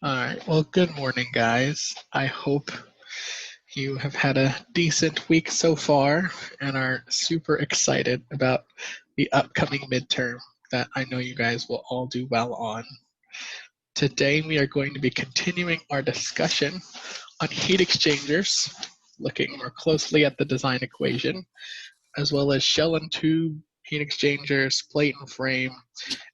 All right, well, good morning, guys. I hope you have had a decent week so far and are super excited about the upcoming midterm that I know you guys will all do well on. Today, we are going to be continuing our discussion on heat exchangers, looking more closely at the design equation, as well as shell and tube heat exchangers, plate and frame,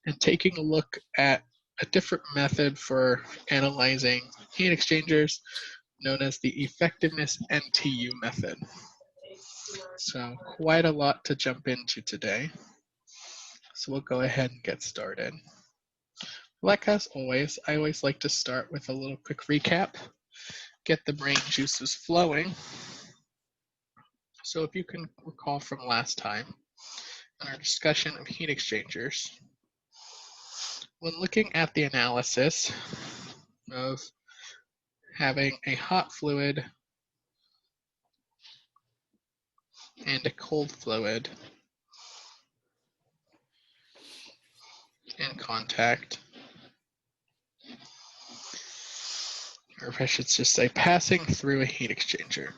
and taking a look at a different method for analyzing heat exchangers known as the effectiveness Ntu method. So quite a lot to jump into today. So we'll go ahead and get started. Like as always, I always like to start with a little quick recap, get the brain juices flowing. So if you can recall from last time in our discussion of heat exchangers, when looking at the analysis of having a hot fluid and a cold fluid in contact, or if I should just say passing through a heat exchanger.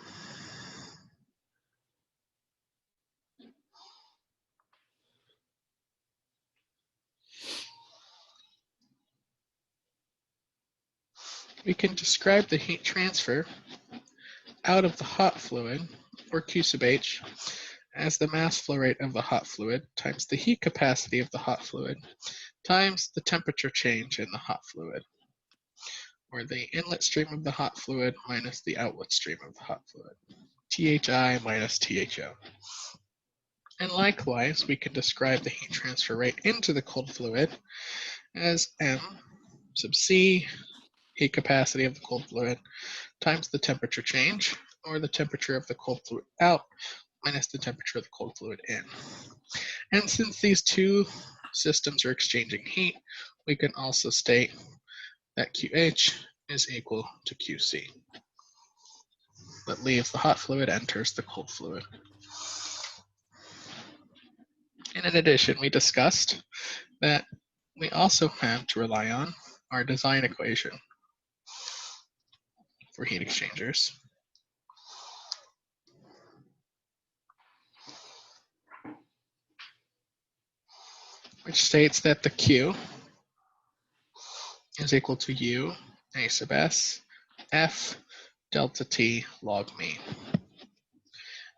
We can describe the heat transfer out of the hot fluid, or Q sub H, as the mass flow rate of the hot fluid times the heat capacity of the hot fluid times the temperature change in the hot fluid, or the inlet stream of the hot fluid minus the outlet stream of the hot fluid, THI minus THO. And likewise, we can describe the heat transfer rate into the cold fluid as M sub C, heat capacity of the cold fluid, times the temperature change, or the temperature of the cold fluid out minus the temperature of the cold fluid in. And since these two systems are exchanging heat, we can also state that QH is equal to QC. That leaves the hot fluid, enters the cold fluid. And in addition, we discussed that we also have to rely on our design equation for heat exchangers. Which states that the Q is equal to U A sub S F delta T log mean.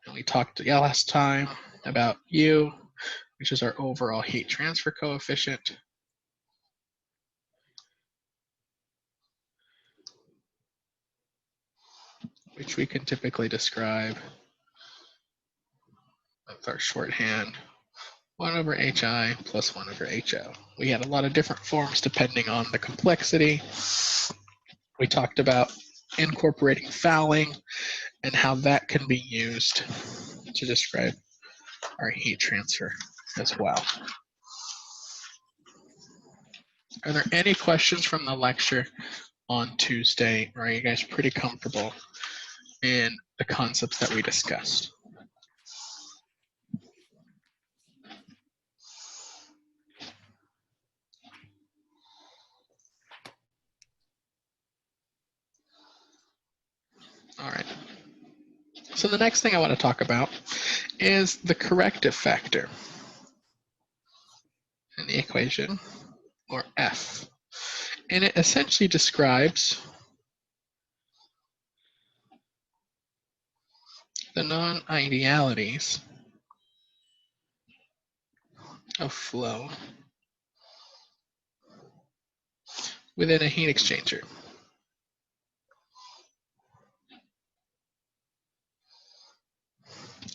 And we talked last time about U, which is our overall heat transfer coefficient, which we can typically describe with our shorthand 1 over HI plus 1 over HO. We had a lot of different forms depending on the complexity. We talked about incorporating fouling and how that can be used to describe our heat transfer as well. Are there any questions from the lecture on Tuesday, or are you guys pretty comfortable in the concepts that we discussed? All right. So the next thing I want to talk about is the corrective factor in the equation, or F. And it essentially describes the non-idealities of flow within a heat exchanger.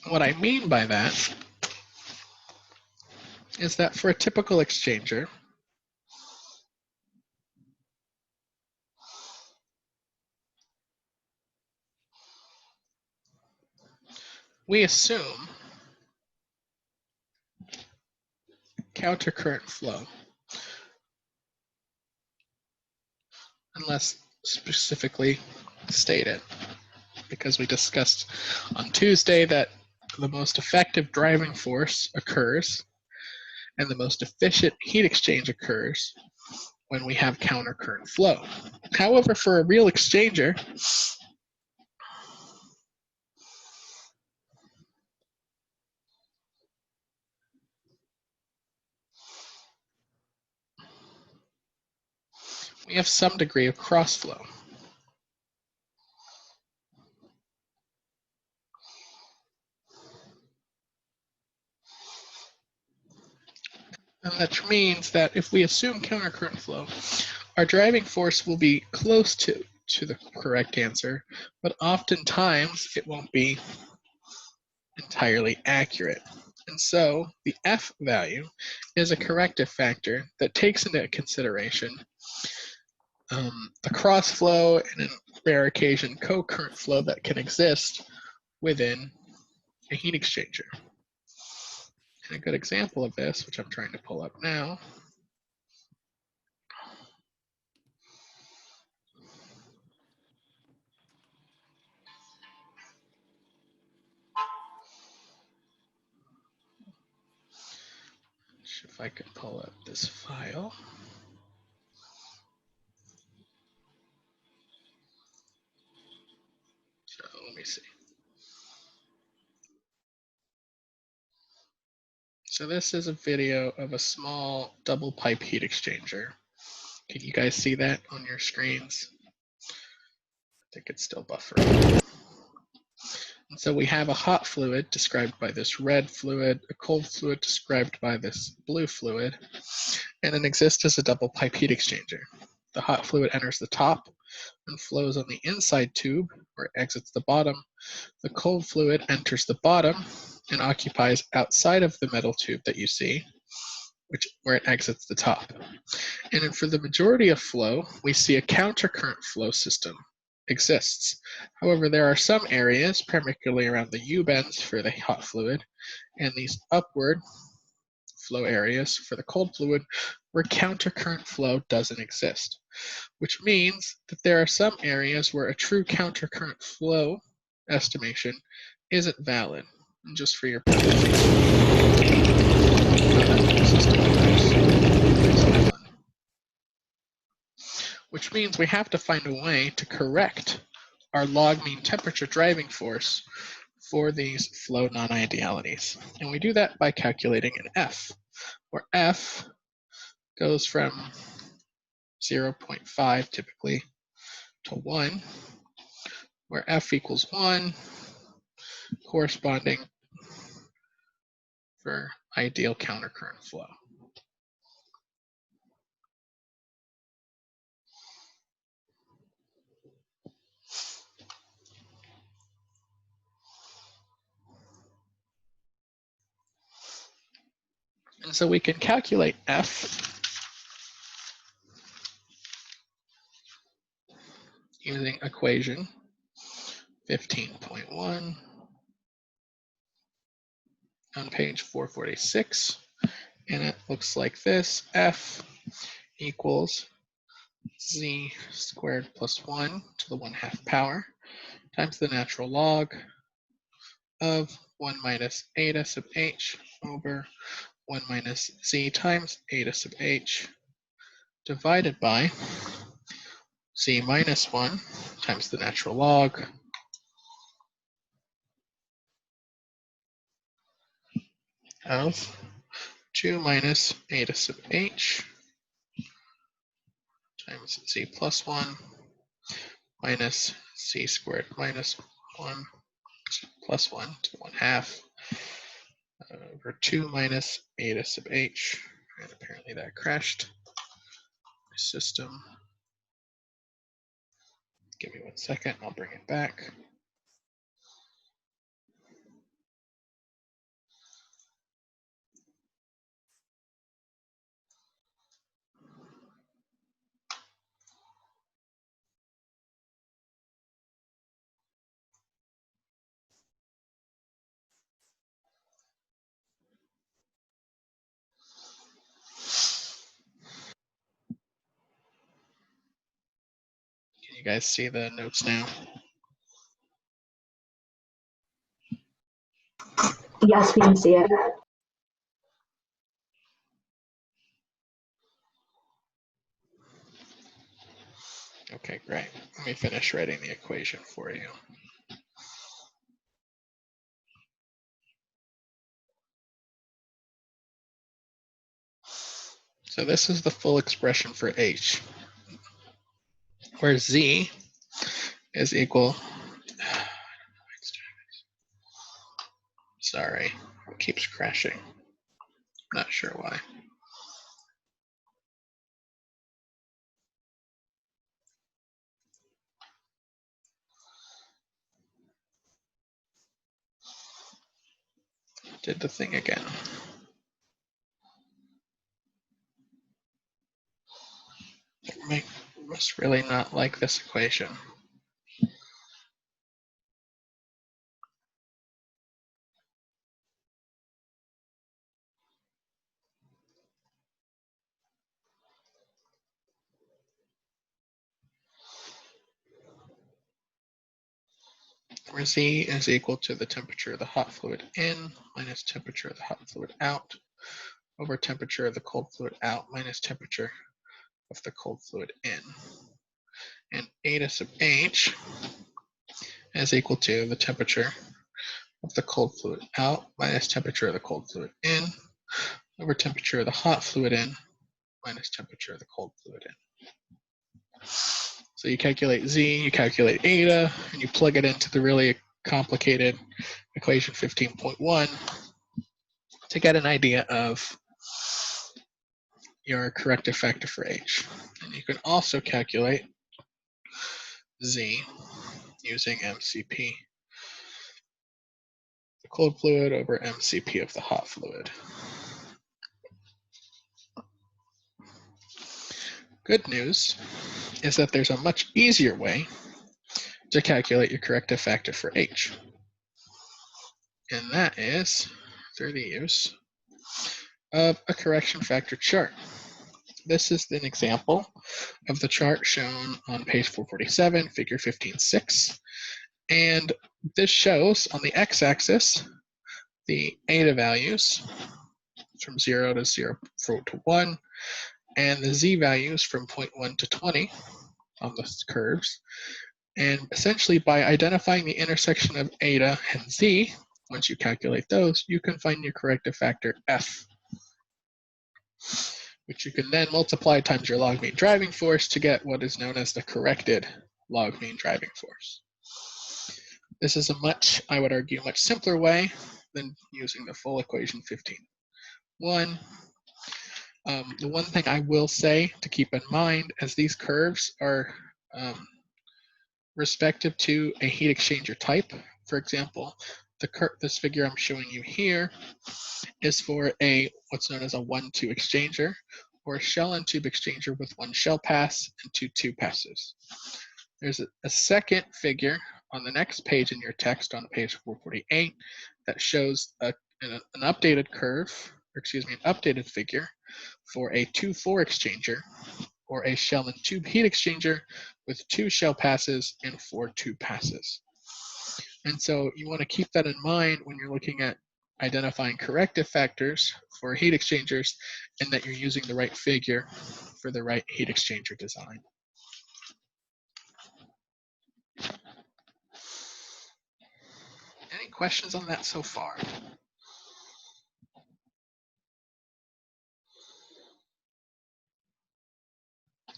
What I mean by that is that for a typical exchanger, we assume countercurrent flow, unless specifically stated, because we discussed on Tuesday that the most effective driving force occurs and the most efficient heat exchange occurs when we have countercurrent flow. However, for a real exchanger, we have some degree of cross-flow. And that means that if we assume countercurrent flow, our driving force will be close to the correct answer, but oftentimes it won't be entirely accurate. And so the F value is a corrective factor that takes into consideration the cross flow and, in rare occasion, co-current flow that can exist within a heat exchanger. And a good example of this, which I'm trying to pull up now, if I could pull up this file. So let me see. So this is a video of a small double pipe heat exchanger. Can you guys see that on your screens? I think it's still buffering. And so we have a hot fluid described by this red fluid, a cold fluid described by this blue fluid, and it exists as a double pipe heat exchanger. The hot fluid enters the top and flows on the inside tube where it exits the bottom. The cold fluid enters the bottom and occupies outside of the metal tube that you see, where it exits the top. And for the majority of flow, we see a countercurrent flow system exists. However, there are some areas, primarily around the U-bends for the hot fluid, and these upward flow areas for the cold fluid, where countercurrent flow doesn't exist, which means that there are some areas where a true countercurrent flow estimation isn't valid. And just for your which means we have to find a way to correct our log mean temperature driving force for these flow non-idealities. And we do that by calculating an F, where F goes from 0.5 typically to 1, where F equals 1, corresponding for ideal countercurrent flow. And so we can calculate F using equation 15.1 on page 446. And it looks like this: F equals z squared plus 1 to the 1/2 power times the natural log of 1 minus eta sub h over 1 minus z times eta sub h divided by z minus 1 times the natural log of 2 minus eta sub h times z plus 1 minus z squared minus 1 plus 1 to 1/2 over 2 minus eta sub h. And apparently that crashed my system. Give me 1 second, I'll bring it back. Can you guys see the notes now? Yes, we can see it. Okay, great. Let me finish writing the equation for you. So this is the full expression for h, where z is equal, sorry, it keeps crashing. Not sure why. Did the thing again. Must really not like this equation. Where Z is equal to the temperature of the hot fluid in minus temperature of the hot fluid out over temperature of the cold fluid out minus temperature of the cold fluid in. And eta sub h is equal to the temperature of the cold fluid out minus temperature of the cold fluid in over temperature of the hot fluid in minus temperature of the cold fluid in. So you calculate Z, you calculate eta, and you plug it into the really complicated equation 15.1 to get an idea of your corrective factor for H. And you can also calculate Z using MCP, the cold fluid over MCP of the hot fluid. Good news is that there's a much easier way to calculate your corrective factor for H. And that is through the use of a correction factor chart. This is an example of the chart shown on page 447, figure 15.6. And this shows on the x-axis the eta values from 0 to 0 to 1, and the z values from 0.1 to 20 on the curves. And essentially, by identifying the intersection of eta and z, once you calculate those, you can find your corrective factor f, which you can then multiply times your log mean driving force to get what is known as the corrected log mean driving force. This is a much, I would argue, much simpler way than using the full equation 15.1. The one thing I will say to keep in mind is these curves are respective to a heat exchanger type. For example, this figure I'm showing you here is for what's known as a 1-2 exchanger, or a shell and tube exchanger with one shell pass and two tube passes. There's a second figure on the next page in your text on page 448 that shows an updated curve, or excuse me, an updated figure for a 2-4 exchanger, or a shell and tube heat exchanger with 2 shell passes and 4 tube passes. And so you want to keep that in mind when you're looking at identifying corrective factors for heat exchangers, and that you're using the right figure for the right heat exchanger design. Any questions on that so far?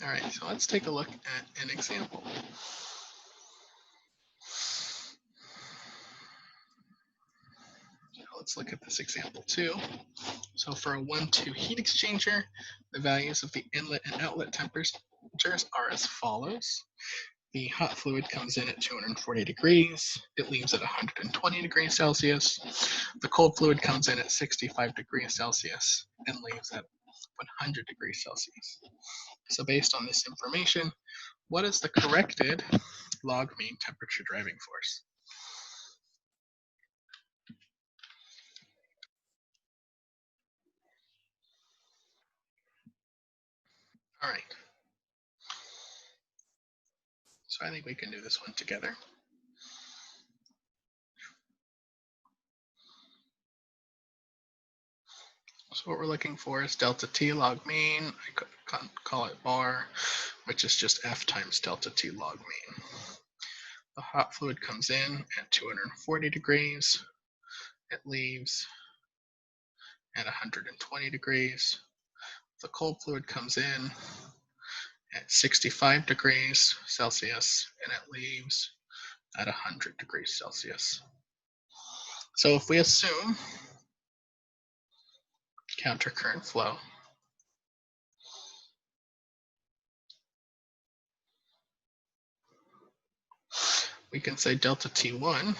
All right, so let's take a look at an example. Let's look at this example too. So for a 1-2 heat exchanger, the values of the inlet and outlet temperatures are as follows. The hot fluid comes in at 240 degrees. It leaves at 120 degrees Celsius. The cold fluid comes in at 65 degrees Celsius and leaves at 100 degrees Celsius. So based on this information, what is the corrected log mean temperature driving force? All right. So I think we can do this one together. So what we're looking for is delta T log mean. I could call it bar, which is just F times delta T log mean. The hot fluid comes in at 240 degrees. It leaves at 120 degrees. The cold fluid comes in at 65 degrees Celsius, and it leaves at 100 degrees Celsius. So if we assume countercurrent flow, we can say delta T1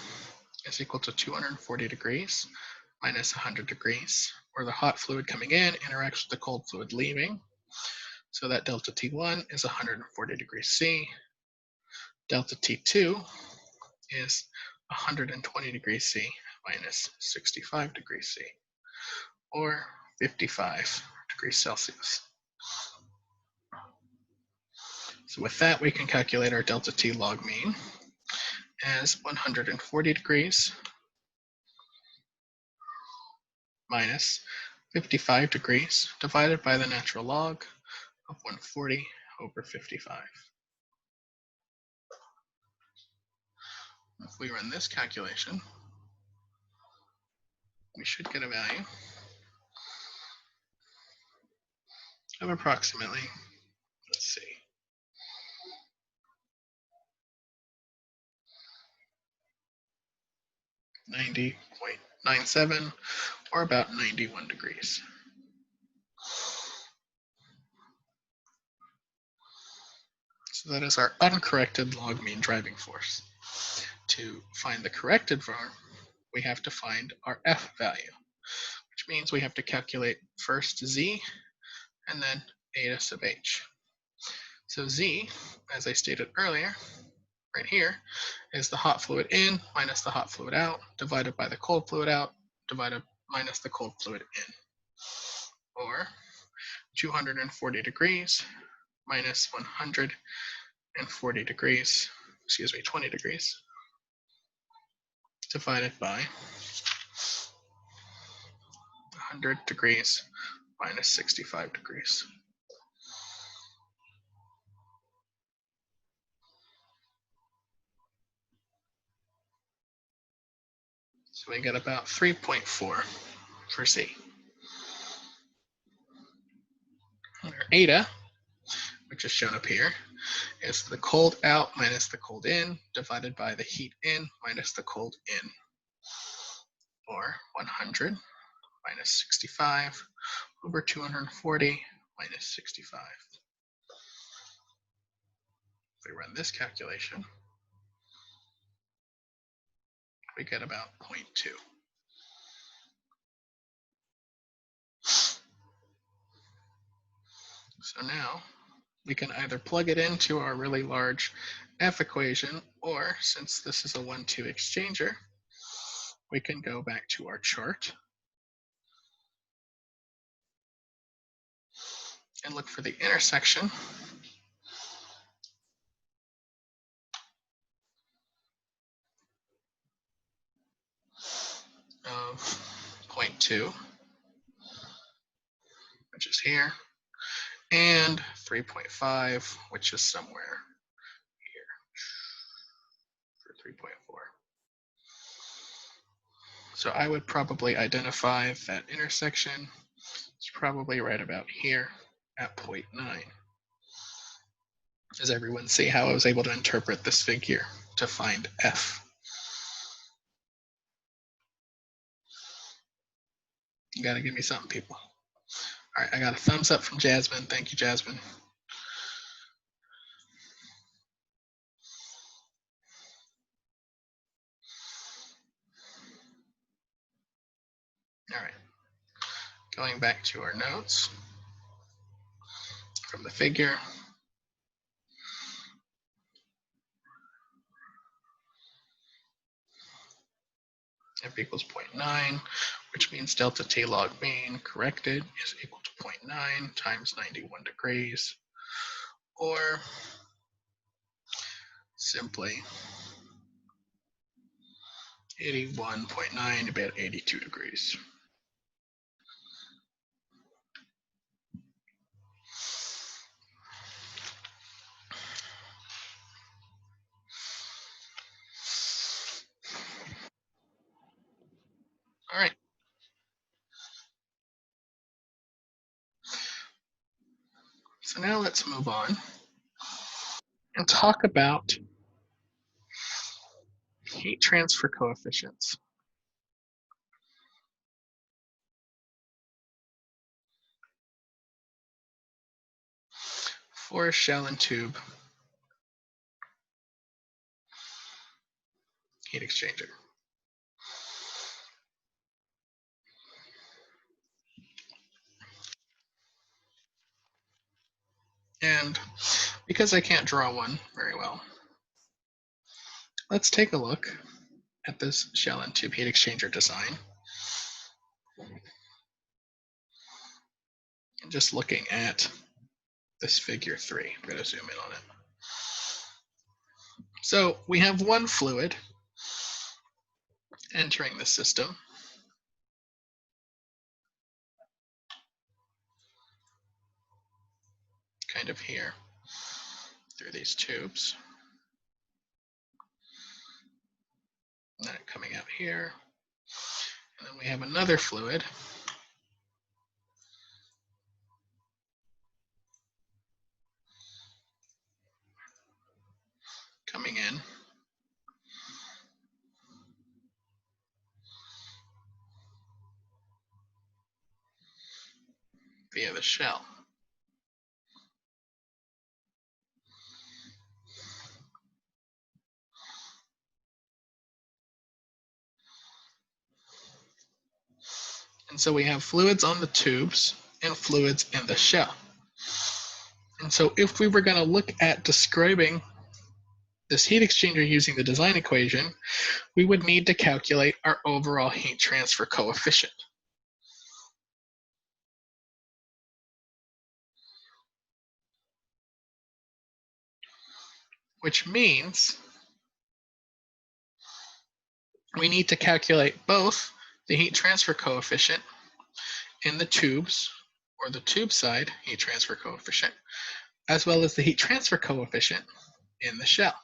is equal to 240 degrees minus 100 degrees, where the hot fluid coming in interacts with the cold fluid leaving. So that delta T1 is 140 degrees C. Delta T2 is 120 degrees C minus 65 degrees C, or 55 degrees Celsius. So with that, we can calculate our delta T log mean as 140 degrees minus 55 degrees divided by the natural log of 140 over 55. If we run this calculation, we should get a value of approximately, let's see, 90.97, or about 91 degrees. So that is our uncorrected log mean driving force. To find the corrected form, we have to find our F value, which means we have to calculate first Z and then eta sub H. So Z, as I stated earlier, right here, is the hot fluid in minus the hot fluid out divided by the cold fluid out divided minus the cold fluid in, or 240 degrees minus 140 degrees, 20 degrees, divided by 100 degrees minus 65 degrees. So we get about 3.4 for Z. Our eta, which is shown up here, is the cold out minus the cold in divided by the heat in minus the cold in, or 100 minus 65 over 240 minus 65. If we run this calculation, we get about 0.2. So now we can either plug it into our really large F equation, or since this is a 1-2 exchanger, we can go back to our chart and look for the intersection of 0.2, which is here, and 3.5, which is somewhere here for 3.4. So I would probably identify that intersection. It's probably right about here at 0.9. Does everyone see how I was able to interpret this figure to find F? You gotta give me something, people. All right, I got a thumbs up from Jasmine. Thank you, Jasmine. All right, going back to our notes from the figure. F equals 0.9, which means delta T log mean corrected is equal to 0.9 times 91 degrees, or simply 81.9, about 82 degrees. now let's move on and talk about heat transfer coefficients. For a shell and tube heat exchanger. And because I can't draw one very well, let's take a look at this shell and tube heat exchanger design. And just looking at this figure 3, I'm going to zoom in on it. So we have one fluid entering the system. Kind of here through these tubes. And then coming out here. And then we have another fluid coming in via the shell. And so we have fluids on the tubes and fluids in the shell. And so if we were going to look at describing this heat exchanger using the design equation, we would need to calculate our overall heat transfer coefficient. Which means we need to calculate both the heat transfer coefficient in the tubes, or the tube side heat transfer coefficient, as well as the heat transfer coefficient in the shell.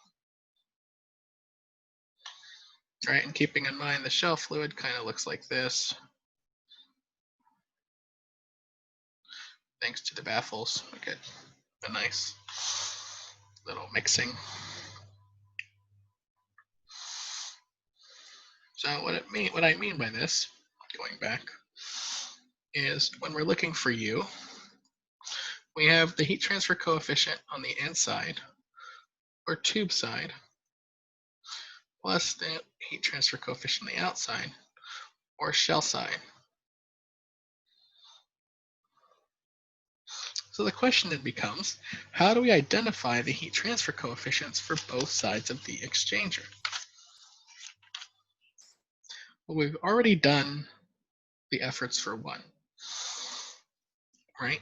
Right, and keeping in mind the shell fluid kind of looks like this, thanks to the baffles. We get a nice little mixing. So what I mean by this, going back, is when we're looking for U, we have the heat transfer coefficient on the inside, or tube side, plus the heat transfer coefficient on the outside, or shell side. So the question then becomes, how do we identify the heat transfer coefficients for both sides of the exchanger? Well, we've already done the efforts for one, right?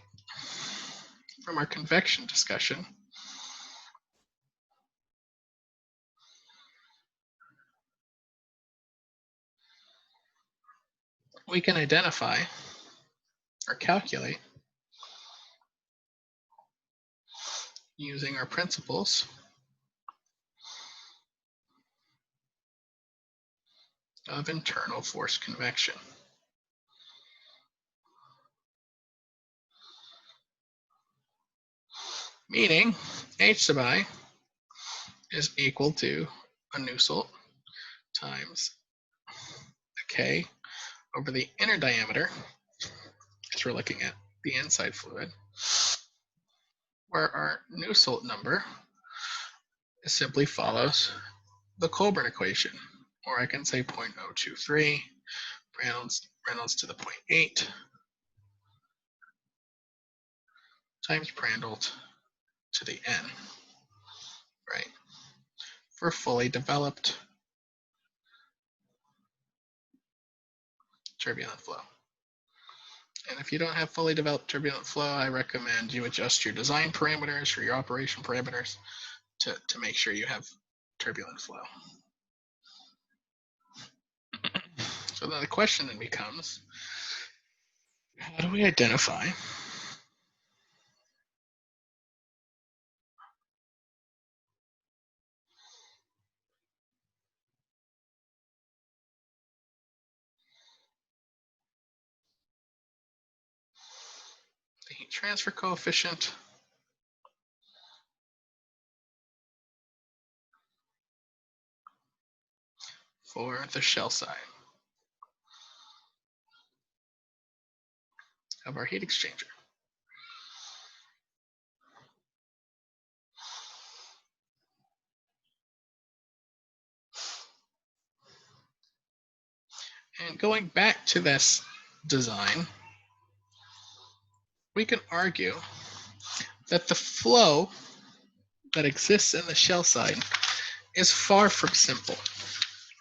From our convection discussion, we can identify or calculate using our principles of internal force convection. Meaning H sub I is equal to a Nusselt times a K over the inner diameter, as we're looking at the inside fluid, where our Nusselt number simply follows the Colburn equation, or I can say 0.023 Reynolds to the 0.8 times Prandtl to the n, right, for fully developed turbulent flow. And if you don't have fully developed turbulent flow, I recommend you adjust your design parameters or your operation parameters to make sure you have turbulent flow. So then the question then becomes, how do we identify the heat transfer coefficient for the shell side of our heat exchanger. And going back to this design, we can argue that the flow that exists in the shell side is far from simple,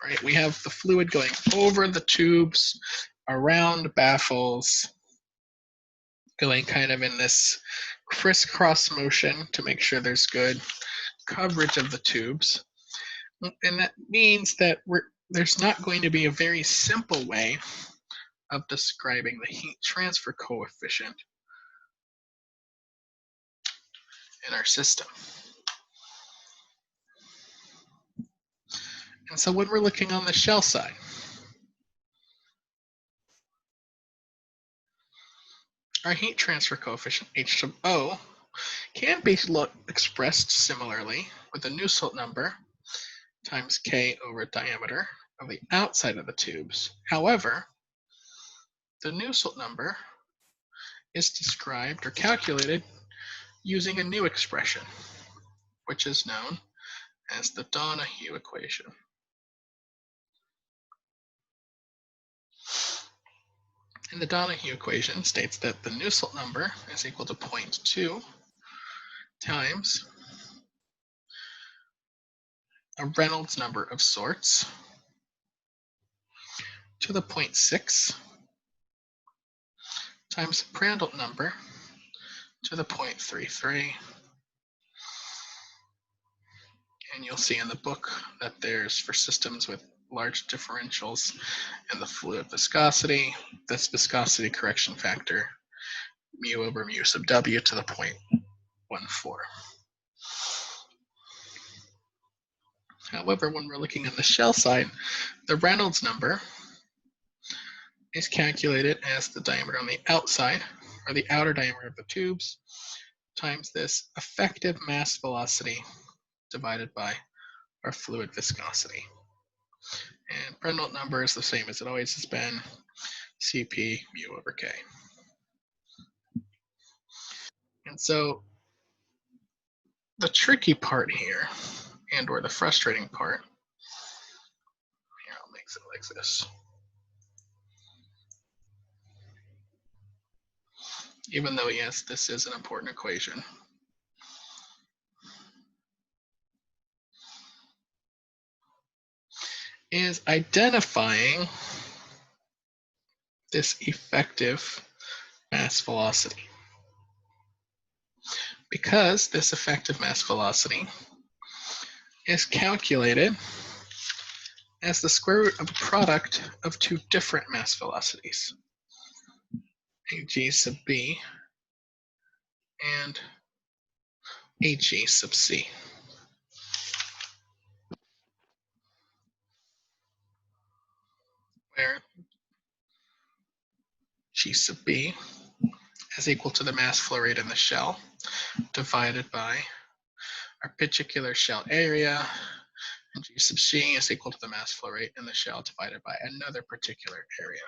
right? We have the fluid going over the tubes, around baffles, going kind of in this crisscross motion to make sure there's good coverage of the tubes. And that means that there's not going to be a very simple way of describing the heat transfer coefficient in our system. And so when we're looking on the shell side, our heat transfer coefficient, H sub O, can be expressed similarly with the Nusselt number times K over diameter of the outside of the tubes. However, the Nusselt number is described or calculated using a new expression, which is known as the Donohue equation. And the Donohue equation states that the Nusselt number is equal to 0.2 times a Reynolds number of sorts to the 0.6 times a Prandtl number to the 0.33. And you'll see in the book that there's, for systems with large differentials in the fluid viscosity, this viscosity correction factor, mu over mu sub w to the 0.14. However, when we're looking at the shell side, the Reynolds number is calculated as the diameter on the outside, or the outer diameter of the tubes, times this effective mass velocity divided by our fluid viscosity. And Prandtl number is the same as it always has been, Cp mu over K. And so the tricky part here, and or the frustrating part, here I'll make it like this. Even though, yes, this is an important equation, is identifying this effective mass velocity. Because this effective mass velocity is calculated as the square root of a product of two different mass velocities, Ag sub B and Ag sub C. Where G sub B is equal to the mass flow rate in the shell divided by our particular shell area, and G sub C is equal to the mass flow rate in the shell divided by another particular area.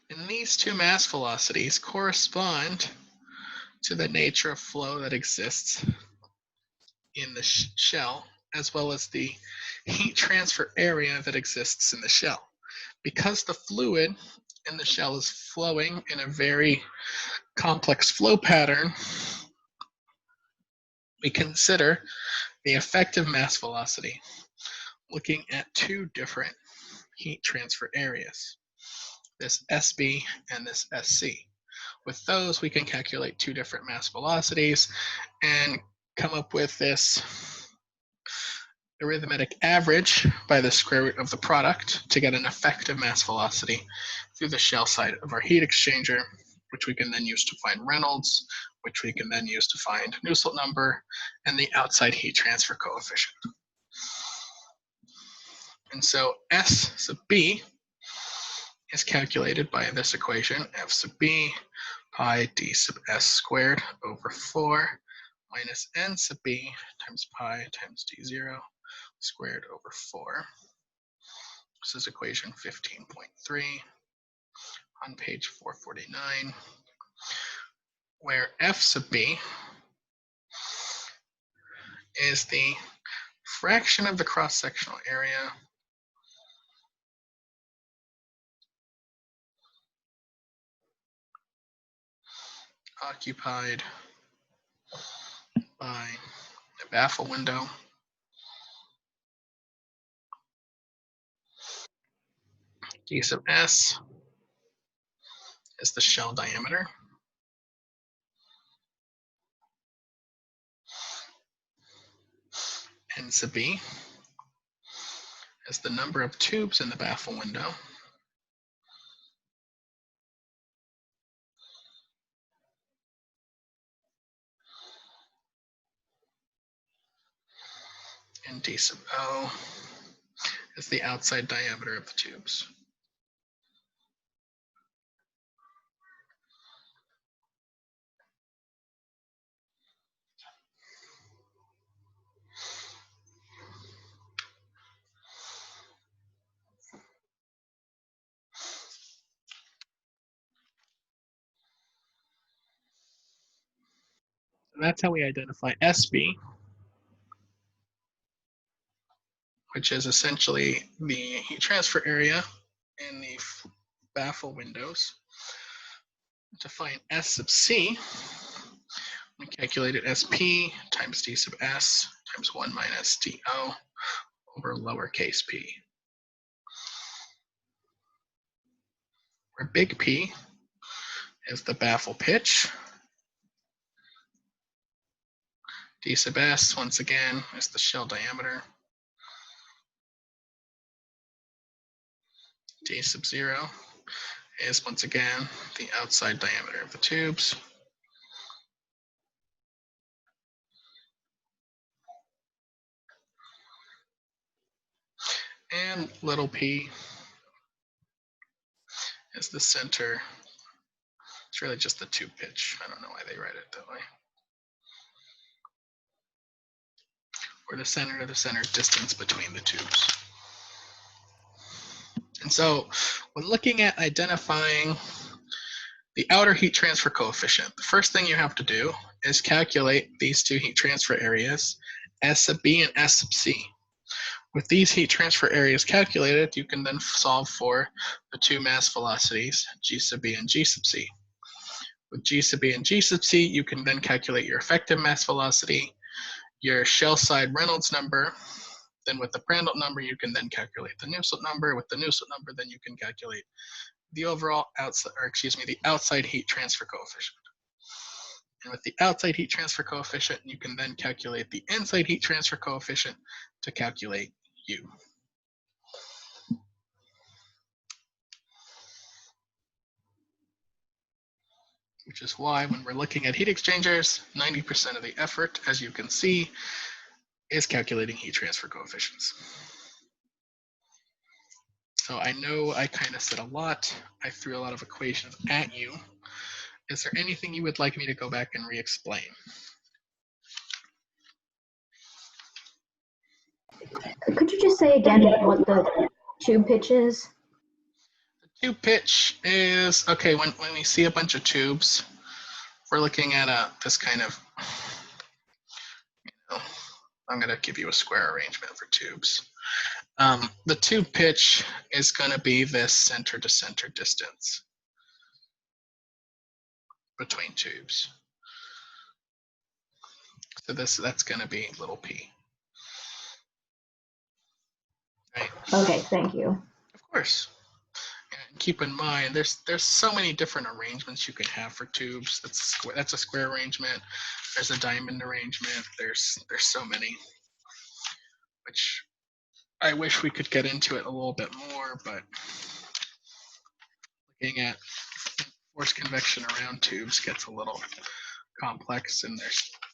And these two mass velocities correspond to the nature of flow that exists in the shell, as well as the heat transfer area that exists in the shell. Because the fluid in the shell is flowing in a very complex flow pattern, we consider the effective mass velocity looking at two different heat transfer areas, this SB and this SC. With those, we can calculate two different mass velocities and come up with this arithmetic average by the square root of the product to get an effective mass velocity through the shell side of our heat exchanger, which we can then use to find Reynolds, which we can then use to find Nusselt number, and the outside heat transfer coefficient. And so S sub B is calculated by this equation, F sub B pi d sub S squared over 4 minus N sub B times pi times D0 squared over 4. This is equation 15.3 on page 449, where F sub B is the fraction of the cross-sectional area occupied by a baffle window d sub S is the shell diameter. N sub B is the number of tubes in the baffle window. And d sub O is the outside diameter of the tubes. And that's how we identify SB, which is essentially the heat transfer area in the baffle windows. To find S sub C, we calculated SP times d sub S times 1 minus do over lowercase p, where big P is the baffle pitch. D sub S, once again, is the shell diameter. D sub 0 is, once again, the outside diameter of the tubes. And little p is the center. It's really just the tube pitch. I don't know why they write it that way. Or the center of the center distance between the tubes. And so when looking at identifying the outer heat transfer coefficient, the first thing you have to do is calculate these two heat transfer areas, S sub B and S sub C. With these heat transfer areas calculated, you can then solve for the two mass velocities, G sub B and G sub C. With G sub B and G sub C, you can then calculate your effective mass velocity, your shell side Reynolds number. Then with the Prandtl number, you can then calculate the Nusselt number. With the Nusselt number, then you can calculate the overall the outside heat transfer coefficient. And with the outside heat transfer coefficient, you can then calculate the inside heat transfer coefficient to calculate U. Which is why when we're looking at heat exchangers, 90% of the effort, as you can see, is calculating heat transfer coefficients. So I know I kind of said a lot. I threw a lot of equations at you. Is there anything you would like me to go back and re-explain? Could you just say again what the tube pitch is? The tube pitch is, okay, when we see a bunch of tubes, we're looking at this kind of, I'm going to give you a square arrangement for tubes. The tube pitch is going to be this center to center distance between tubes. So that's going to be little p. Right? Okay, thank you. Of course. And keep in mind, there's so many different arrangements you can have for tubes. That's a square arrangement. There's a diamond arrangement. There's so many, which I wish we could get into it a little bit more, but looking at force convection around tubes gets a little complex, and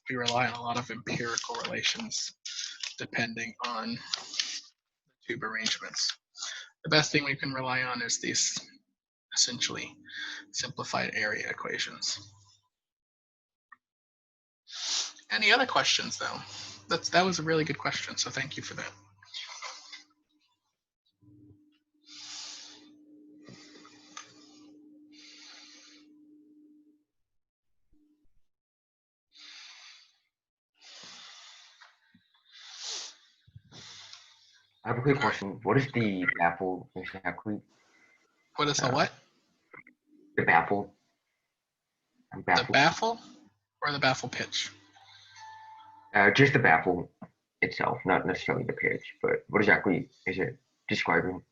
we rely on a lot of empirical relations depending on the tube arrangements. The best thing we can rely on is these essentially simplified area equations. Any other questions though? That was a really good question, so thank you for that. I have a quick question. What is the baffle exactly? What is the what? The baffle. I'm The baffled. baffle or the baffle pitch? Just the baffle itself, not necessarily the pitch, but what exactly is it describing?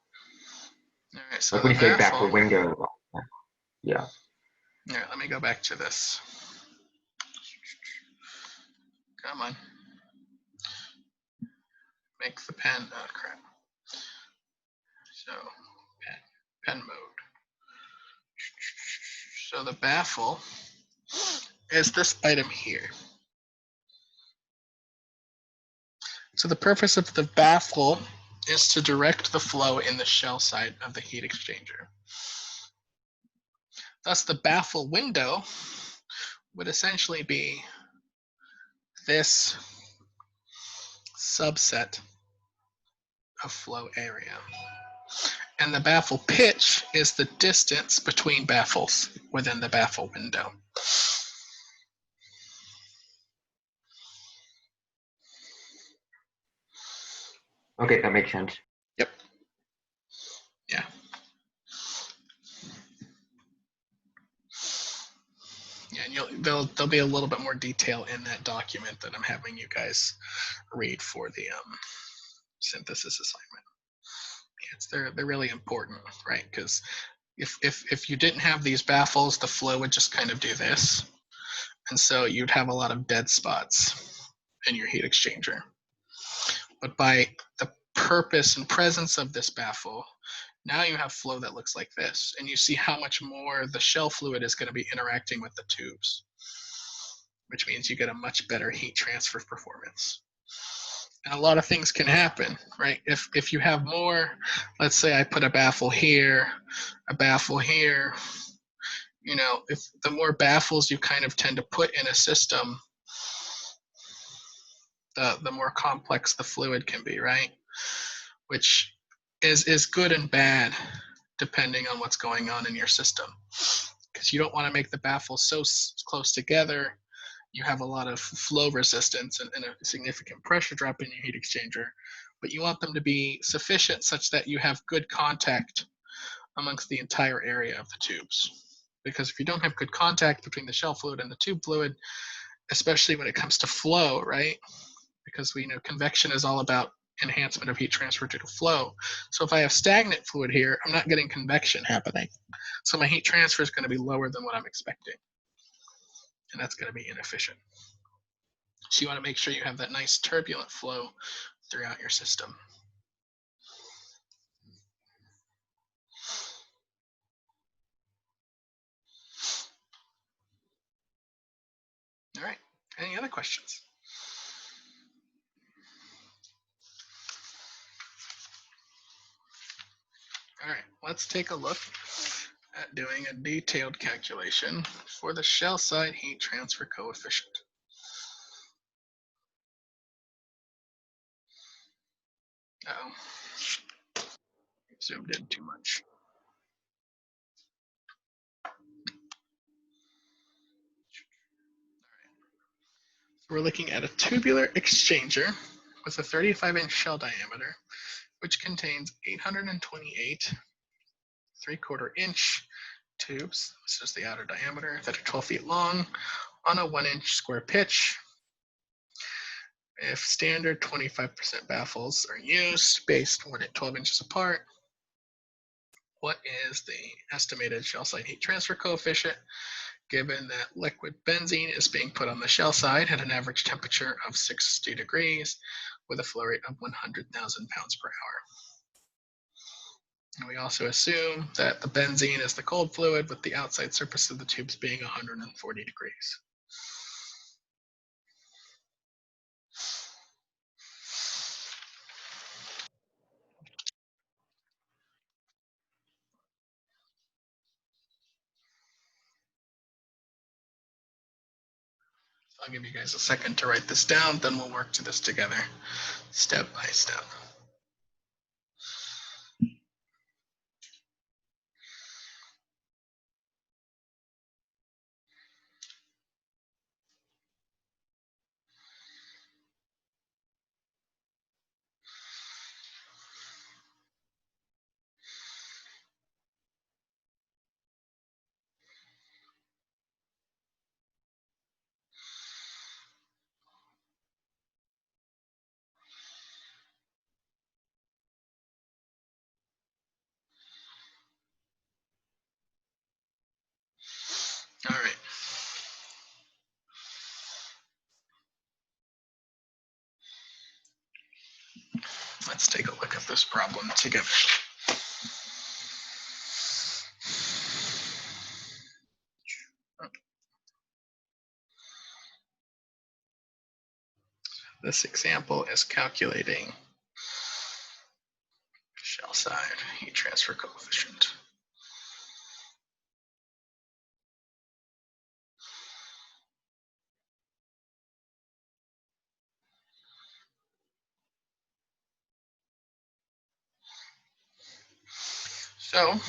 All right, so Like when the you say baffle, baffle window, yeah. all right, let me go back to this. Come on. Make the pen, oh crap. So pen mode. So the baffle is this item here. So the purpose of the baffle is to direct the flow in the shell side of the heat exchanger. Thus, the baffle window would essentially be this subset of flow area. And the baffle pitch is the distance between baffles within the baffle window. Okay, that makes sense. Yep. Yeah. Yeah, and there'll be a little bit more detail in that document that I'm having you guys read for the synthesis assignment. Yeah, they're really important, right? Because if you didn't have these baffles, the flow would just kind of do this, and so you'd have a lot of dead spots in your heat exchanger. But by the purpose and presence of this baffle, now you have flow that looks like this, and you see how much more the shell fluid is going to be interacting with the tubes, which means you get a much better heat transfer performance. And a lot of things can happen, right? If you have more, let's say I put a baffle here, you know, if the more baffles you kind of tend to put in a system, the more complex the fluid can be, right? Which is good and bad depending on what's going on in your system. Because you don't want to make the baffles so close together, you have a lot of flow resistance and a significant pressure drop in your heat exchanger, but you want them to be sufficient such that you have good contact amongst the entire area of the tubes. Because if you don't have good contact between the shell fluid and the tube fluid, especially when it comes to flow, right? Because we know convection is all about enhancement of heat transfer due to flow. So if I have stagnant fluid here, I'm not getting convection happening. So my heat transfer is going to be lower than what I'm expecting. And that's going to be inefficient. So you want to make sure you have that nice turbulent flow throughout your system. All right, any other questions? All right, let's take a look at doing a detailed calculation for the shell side heat transfer coefficient. Uh-oh, zoomed in too much. So we're looking at a tubular exchanger with a 35-inch shell diameter, which contains 828 3/4-inch tubes. This is the outer diameter that are 12 feet long on a 1-inch square pitch. If standard 25% baffles are used based on it 12 inches apart, what is the estimated shell side heat transfer coefficient given that liquid benzene is being put on the shell side at an average temperature of 60 degrees with a flow rate of 100,000 pounds per hour? And we also assume that the benzene is the cold fluid with the outside surface of the tubes being 140 degrees. I'll give you guys a second to write this down, then we'll work to this together, step by step. All right. Let's take a look at this problem together. This example is calculating shell side heat transfer coefficient. So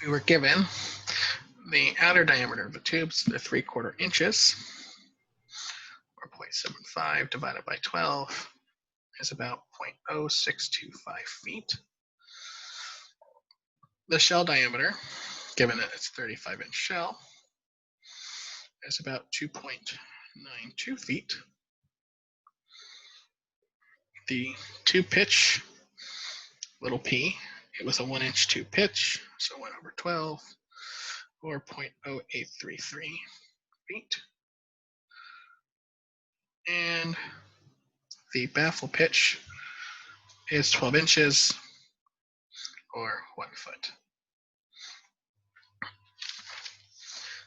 we were given the outer diameter of the tubes, they're 3/4 inches, or 0.75 divided by 12 is about 0.0625 feet. The shell diameter, given that it's 35-inch shell, is about 2.92 feet. The tube pitch, little p, it was a 1-inch tube pitch, so 1 over 12, or 0.0833 feet. And the baffle pitch is 12 inches, or 1 foot.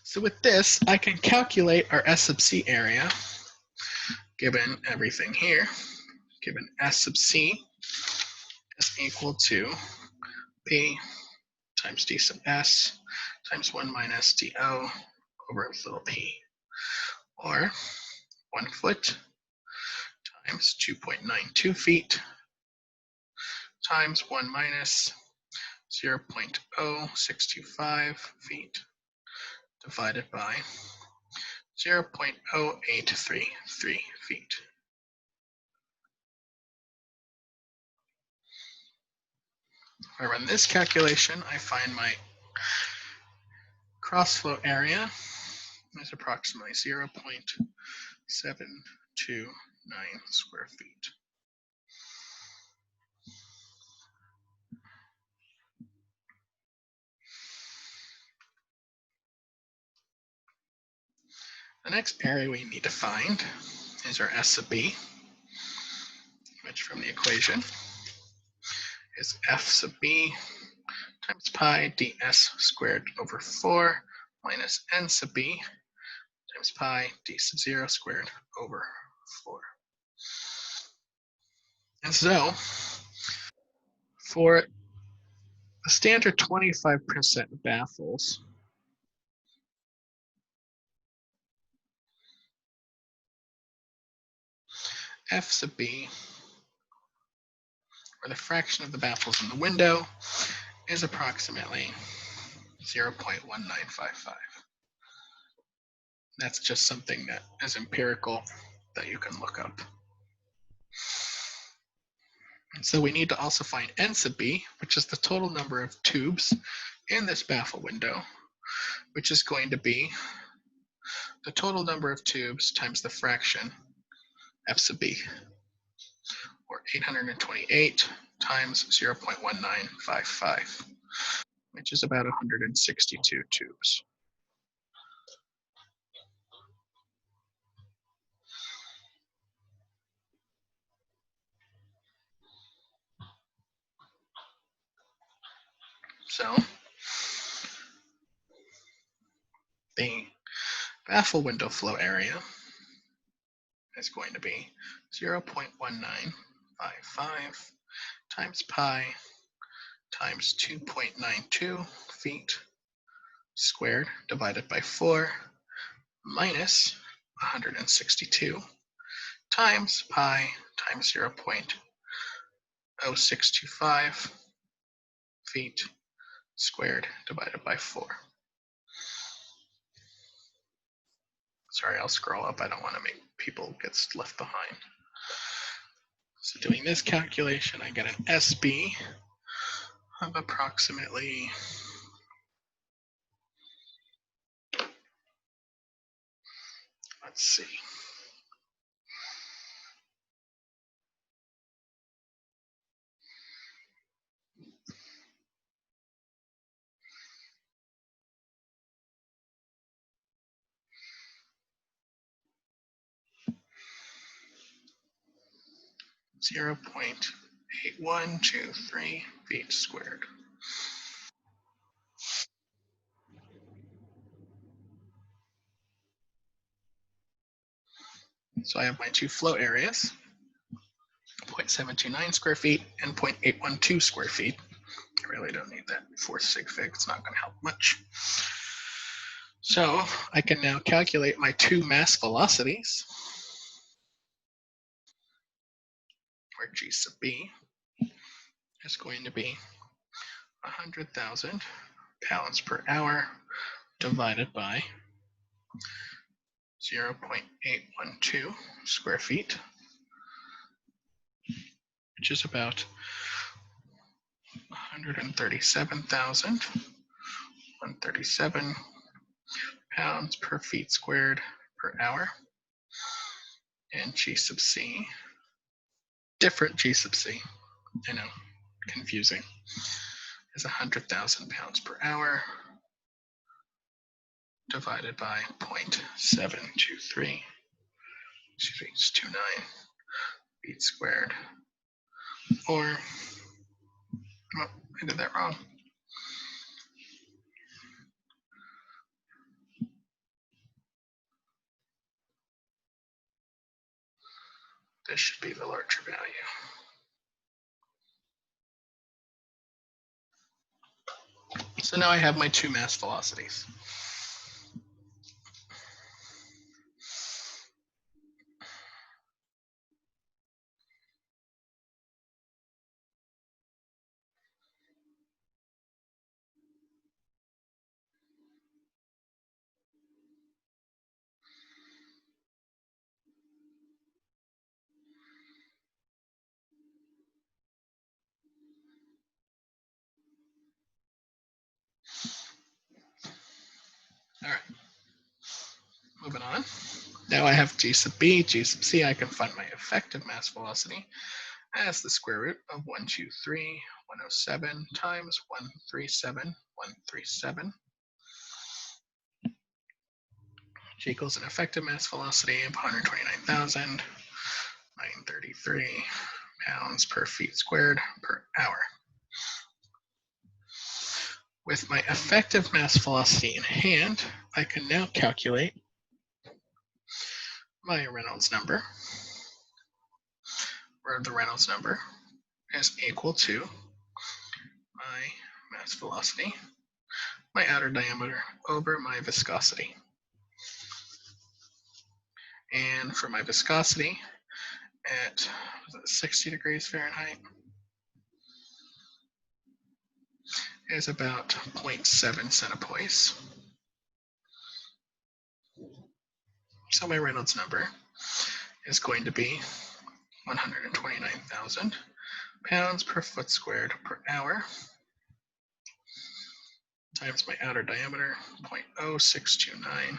So with this, I can calculate our S sub C area, given everything here, given S sub C is equal to P times D sub S times 1 minus DO over little p, or 1 foot times 2.92 feet times 1 minus 0.0625 feet divided by 0.0833 feet. If I run this calculation, I find my cross flow area is approximately 0.729 square feet. The next area we need to find is our S sub B, which from the equation is F sub B times pi ds squared over 4 minus N sub B times pi d sub 0 squared over 4. And so for the standard 25% baffles, F sub B, or the fraction of the baffles in the window, is approximately 0.1955. That's just something that is empirical that you can look up. And so we need to also find N sub B, which is the total number of tubes in this baffle window, which is going to be the total number of tubes times the fraction F sub B, or 828 times 0.1955, which is about 162 tubes. So the baffle window flow area is going to be 0.1955 times pi times 2.92 feet squared divided by 4 minus 162 times pi times 0.0625 feet squared divided by 4. Sorry, I'll scroll up. I don't want to make people get left behind. So doing this calculation, I get an SB of approximately 0.8123 feet squared. So I have my two flow areas, 0.729 square feet and 0.812 square feet. I really don't need that fourth sig fig. It's not going to help much. So I can now calculate my two mass velocities, where G sub B is going to be 100,000 pounds per hour divided by 0.812 square feet, which is about 137,137 pounds per feet squared per hour. And G sub C, different G sub C, I know, confusing, is 100,000 pounds per hour divided by 0.723, excuse me, it's 29 feet squared, or, oh, I did that wrong. This should be the larger value. So now I have my two mass velocities. All right, moving on. Now I have G sub B, G sub C. I can find my effective mass velocity as the square root of 107 times 137, which equals an effective mass velocity of 129,933 pounds per feet squared per hour. With my effective mass velocity in hand, I can now calculate my Reynolds number, where the Reynolds number is equal to my mass velocity, my outer diameter, over my viscosity. And for my viscosity at 60 degrees Fahrenheit is about 0.7 centipoise. So my Reynolds number is going to be 129,000 pounds per foot squared per hour times my outer diameter, 0.0629,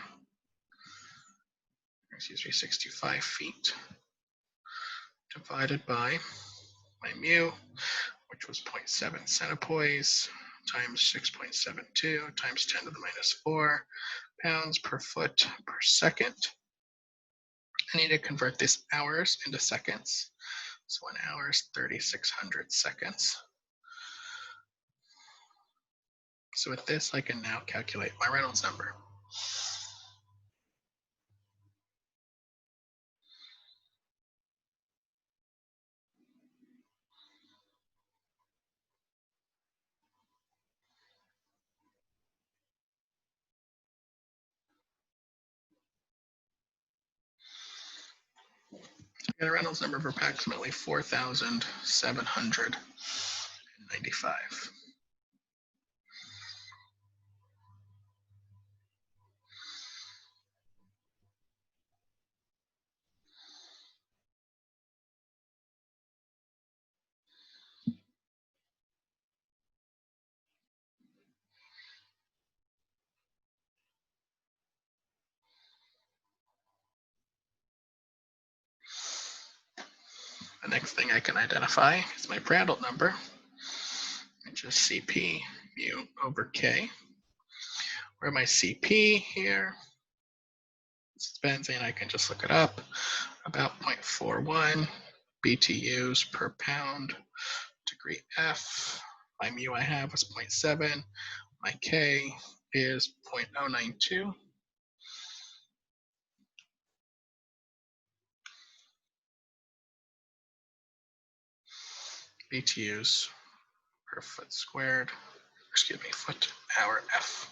excuse me, 65 feet, divided by my mu, which was 0.7 centipoise, times 6.72 times 10 to the minus 4 pounds per foot per second. I need to convert this hours into seconds. So an hour is 3,600 seconds. So with this, I can now calculate my Reynolds number. Get a Reynolds number of approximately 4,795. The next thing I can identify is my Prandtl number, which is Cp mu over K, where my Cp here, it's benzene, I can just look it up, about 0.41 BTUs per pound degree F. My mu I have is 0.7. My K is 0.092. BTUs per foot squared, excuse me, foot hour F.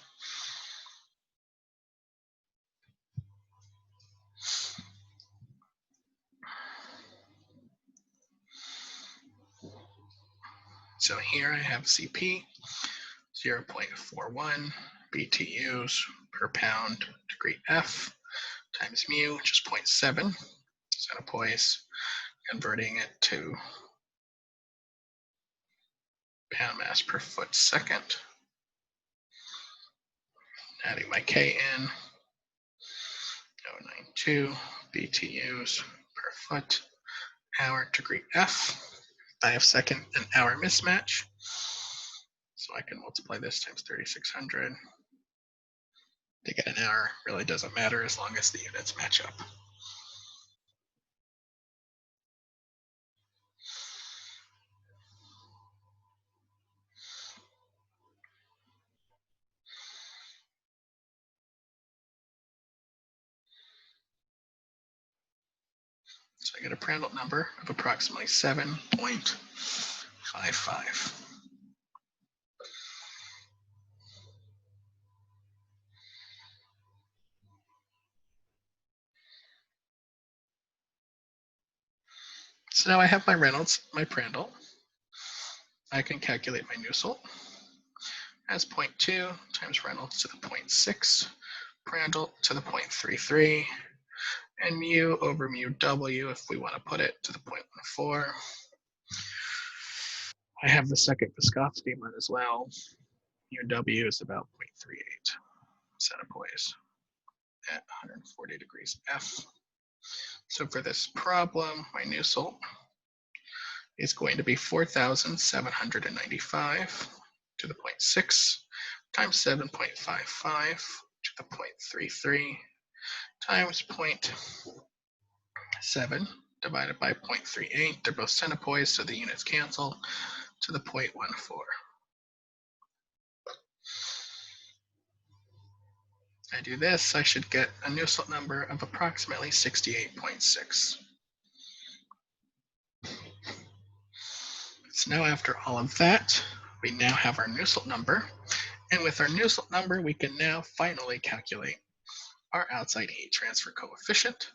So here I have Cp 0.41 BTUs per pound degree F times mu, which is 0.7 centipoise, converting it to pound mass per foot second. Adding my K in, 0.092 BTUs per foot hour degree F. I have second and hour mismatch, so I can multiply this times 3600 to get an hour. Really doesn't matter as long as the units match up. So I get a Prandtl number of approximately 7.55. So now I have my Reynolds, my Prandtl. I can calculate my Nusselt as 0.2 times Reynolds to the 0.6, Prandtl to the 0.33, and mu over mu W, if we want to put it, to the 0.14. I have the second viscosity one as well. Mu W is about 0.38 centipoise at 140 degrees F. So for this problem, my Nusselt is going to be 4,795 to the 0.6 times 7.55 to the 0.33 times 0.7 divided by 0.38. They're both centipoise, so the units cancel, to the 0.14. I do this, I should get a Nusselt number of approximately 68.6. So now after all of that, we now have our Nusselt number. And with our Nusselt number, we can now finally calculate our outside heat transfer coefficient,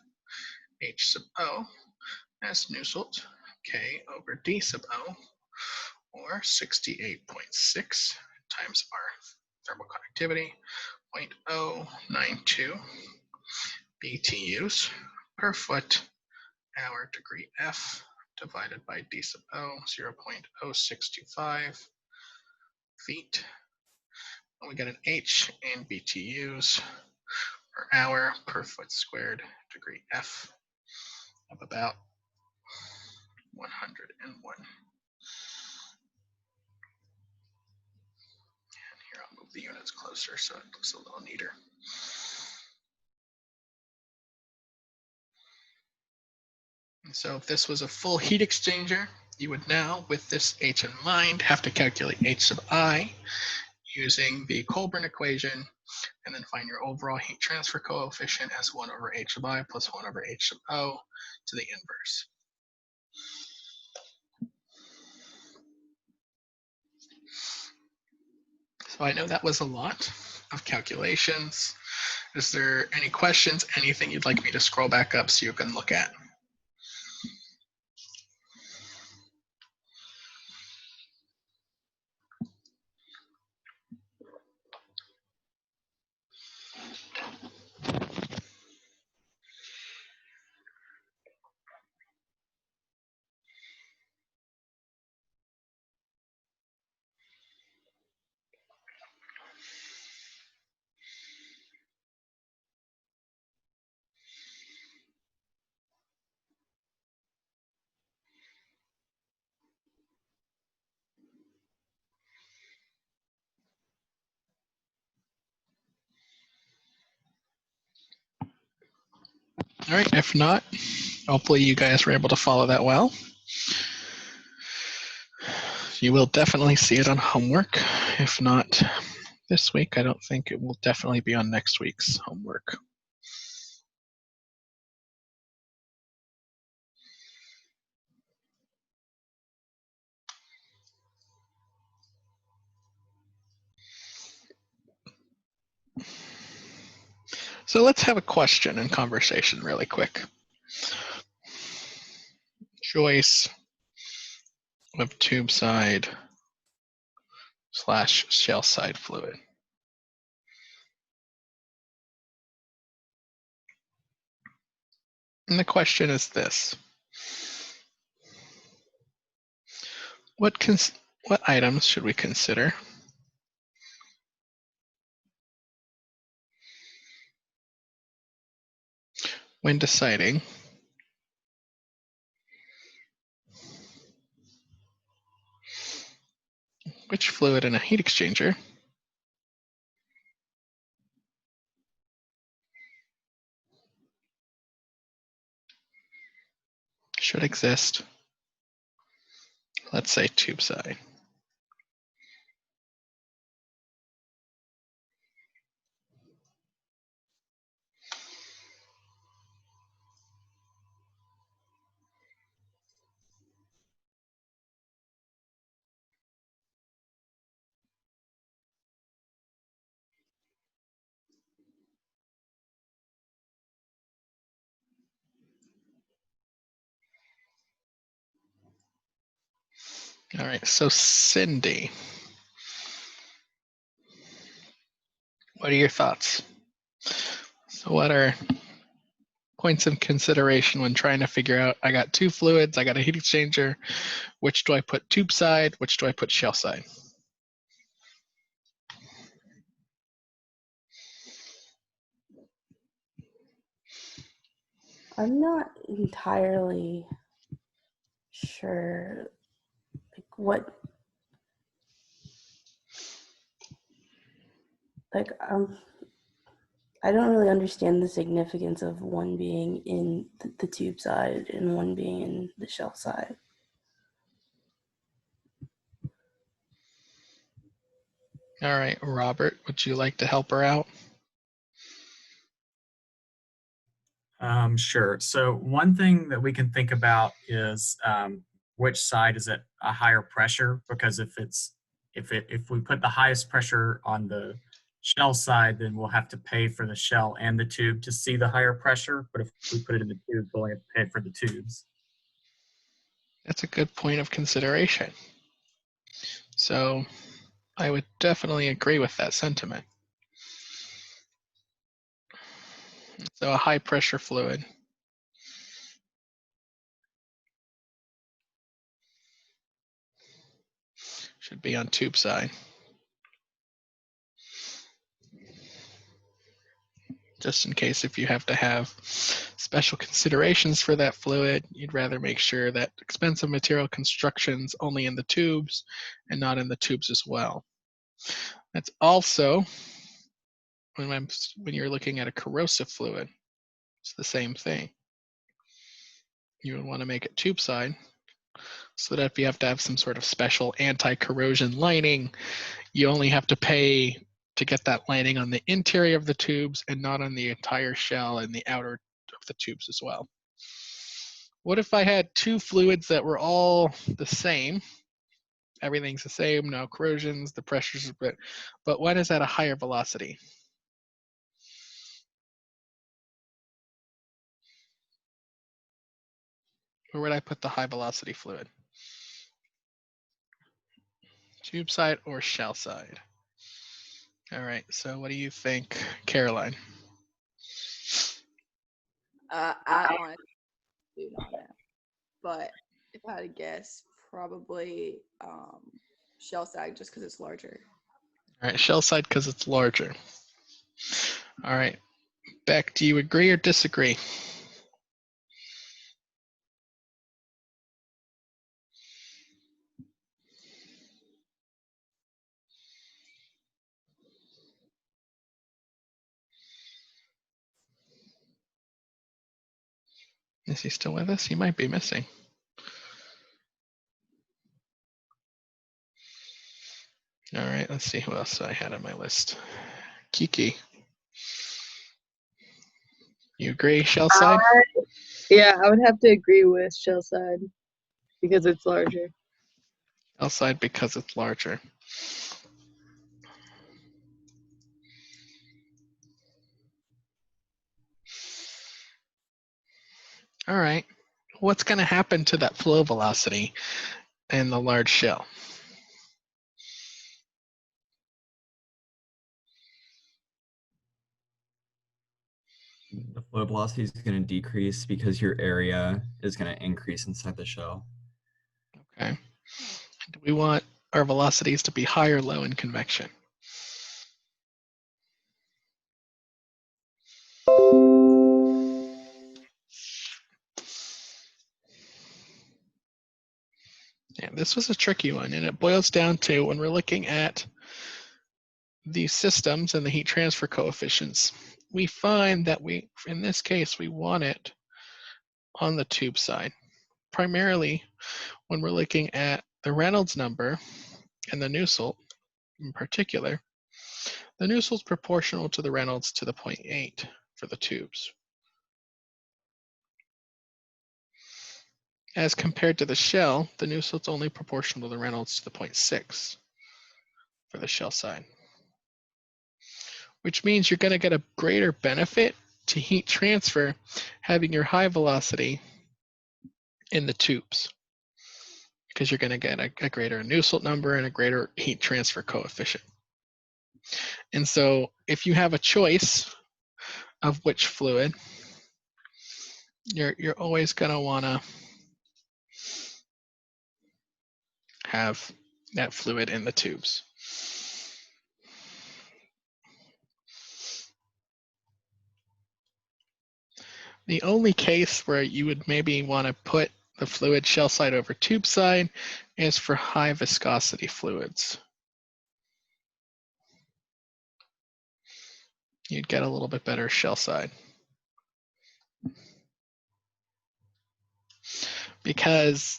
H sub O, as Nusselt K over D sub O, or 68.6 times our thermal conductivity, 0.092 BTUs per foot hour degree F divided by D sub O, 0.0625 feet. And we get an H in BTUs per hour per foot squared degree F of about 101. And here I'll move the units closer so it looks a little neater. And so if this was a full heat exchanger, you would now, with this H in mind, have to calculate H sub I using the Colburn equation, and then find your overall heat transfer coefficient as 1 over H sub I plus 1 over H sub O to the inverse. So I know that was a lot of calculations. Is there any questions, anything you'd like me to scroll back up so you can look at? All right, if not, hopefully you guys were able to follow that well. You will definitely see it on homework. If not this week, I don't think it will definitely be on next week's homework. So let's have a question and conversation really quick. Choice of tube side / shell side fluid. And the question is this. What items should we consider when deciding which fluid in a heat exchanger should exist, let's say tube side? All right, so Cindy, what are your thoughts? So what are points of consideration when trying to figure out, I got two fluids, I got a heat exchanger, which do I put tube side, which do I put shell side? I'm not entirely sure I don't really understand the significance of one being in the tube side and one being in the shell side. All right, Robert, would you like to help her out? Sure. So one thing that we can think about is which side is at a higher pressure, because if we put the highest pressure on the shell side, then we'll have to pay for the shell and the tube to see the higher pressure. But if we put it in the tube, we'll only have to pay for the tubes. That's a good point of consideration. So I would definitely agree with that sentiment. So a high pressure fluid should be on tube side. Just in case if you have to have special considerations for that fluid, you'd rather make sure that expensive material construction's only in the tubes and not in the tubes as well. That's also when you're looking at a corrosive fluid, it's the same thing. You would want to make it tube side so that if you have to have some sort of special anti-corrosion lining, you only have to pay to get that lining on the interior of the tubes and not on the entire shell and the outer of the tubes as well. What if I had two fluids that were all the same? Everything's the same, no corrosions, the pressures, but one is at a higher velocity. Where would I put the high velocity fluid? Tube side or shell side? All right, so what do you think, Caroline? I honestly do not know, but if I had to guess, probably shell side just because it's larger. All right, shell side because it's larger. All right, Beck, do you agree or disagree? Is he still with us? He might be missing. All right, let's see who else I had on my list. Kiki. You agree, shell side? Yeah, I would have to agree with shell side because it's larger. Shell side because it's larger. All right. What's going to happen to that flow velocity in the large shell? The flow velocity is going to decrease because your area is going to increase inside the shell. Okay. Do we want our velocities to be high or low in convection? Yeah, this was a tricky one, and it boils down to when we're looking at these systems and the heat transfer coefficients, we find that in this case, we want it on the tube side. Primarily, when we're looking at the Reynolds number and the Nusselt in particular, the Nusselt is proportional to the Reynolds to the 0.8 for the tubes. As compared to the shell, the Nusselt's only proportional to the Reynolds to the 0.6 for the shell side, which means you're going to get a greater benefit to heat transfer having your high velocity in the tubes, because you're going to get a greater Nusselt number and a greater heat transfer coefficient. And so if you have a choice of which fluid, you're always going to want to have that fluid in the tubes. The only case where you would maybe want to put the fluid shell side over tube side is for high viscosity fluids. You'd get a little bit better shell side. Because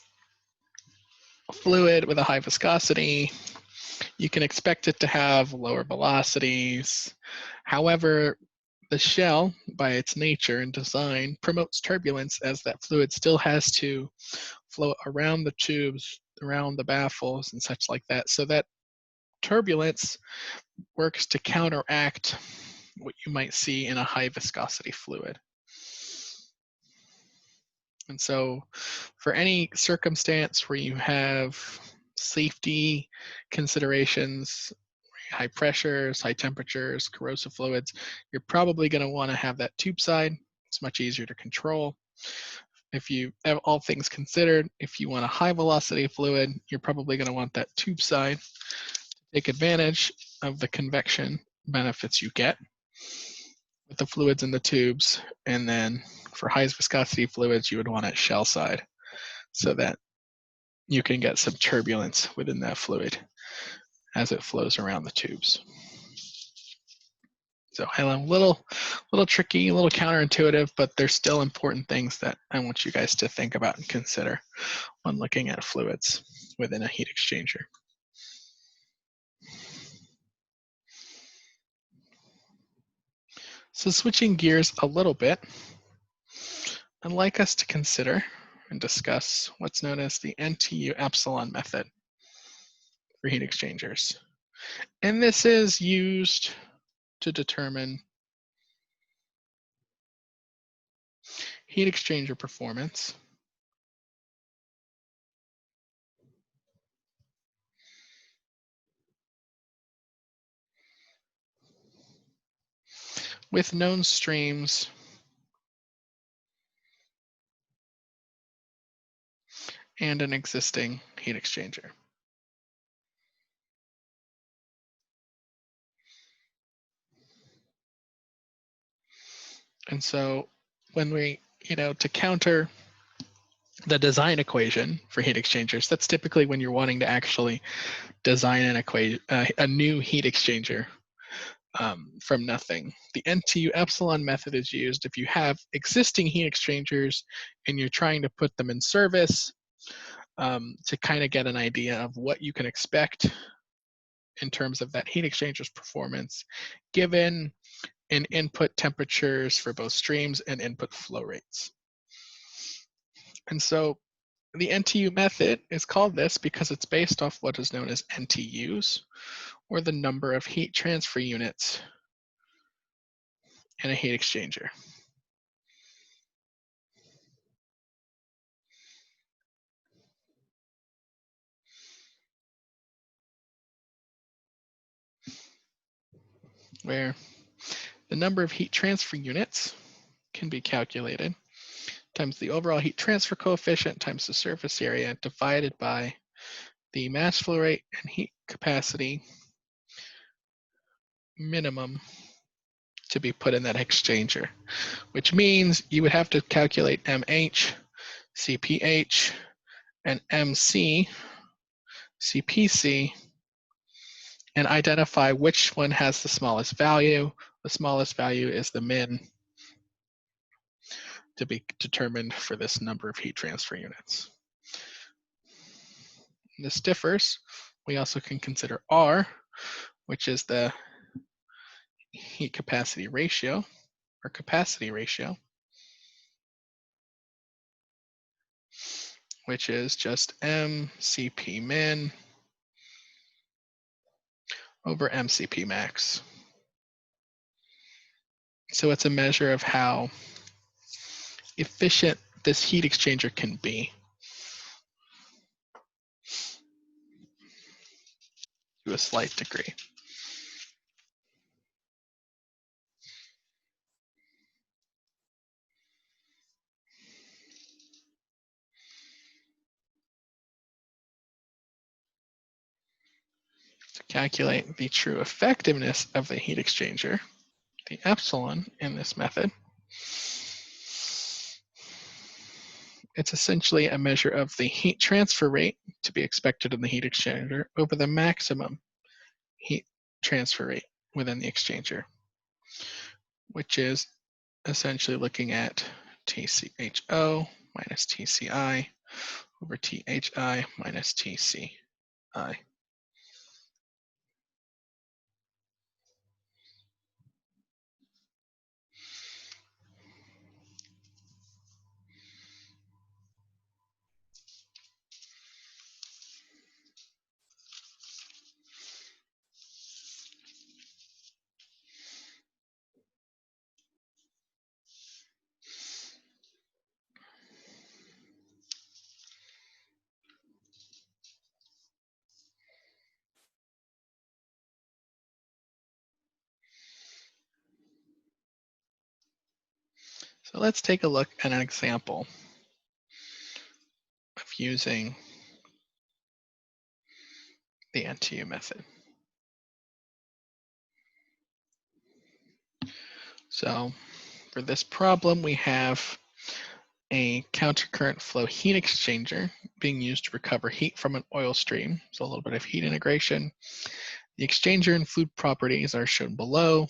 fluid with a high viscosity, you can expect it to have lower velocities. However, the shell, by its nature and design, promotes turbulence as that fluid still has to flow around the tubes, around the baffles and such like that. So that turbulence works to counteract what you might see in a high viscosity fluid. And so for any circumstance where you have safety considerations, high pressures, high temperatures, corrosive fluids, you're probably going to want to have that tube side. It's much easier to control. If you have all things considered, if you want a high velocity fluid, you're probably going to want that tube side to take advantage of the convection benefits you get with the fluids in the tubes. And then for high viscosity fluids, you would want it shell side so that you can get some turbulence within that fluid as it flows around the tubes. So a little tricky, a little counterintuitive, but there's still important things that I want you guys to think about and consider when looking at fluids within a heat exchanger. So switching gears a little bit, I'd like us to consider and discuss what's known as the Ntu Epsilon method for heat exchangers. And this is used to determine heat exchanger performance with known streams and an existing heat exchanger. And so when we, to counter the design equation for heat exchangers, that's typically when you're wanting to actually design an equation, a new heat exchanger. from nothing. The Ntu Epsilon method is used if you have existing heat exchangers and you're trying to put them in service to kind of get an idea of what you can expect in terms of that heat exchanger's performance given in input temperatures for both streams and input flow rates. And so the NTU method is called this because it's based off what is known as NTUs, or the number of heat transfer units in a heat exchanger. Where the number of heat transfer units can be calculated times the overall heat transfer coefficient times the surface area divided by the mass flow rate and heat capacity minimum to be put in that exchanger, which means you would have to calculate MH, CPH, and MC, CPC, and identify which one has the smallest value. The smallest value is the min to be determined for this number of heat transfer units. This differs. We also can consider R, which is the heat capacity ratio, or capacity ratio, which is just MCP min over MCP max. So it's a measure of how efficient this heat exchanger can be to a slight degree. To calculate the true effectiveness of the heat exchanger, the epsilon in this method, it's essentially a measure of the heat transfer rate to be expected in the heat exchanger over the maximum heat transfer rate within the exchanger, which is essentially looking at TCHO minus TCI over THI minus TCI. So let's take a look at an example of using the NTU method. So for this problem, we have a countercurrent flow heat exchanger being used to recover heat from an oil stream. So a little bit of heat integration. The exchanger and fluid properties are shown below.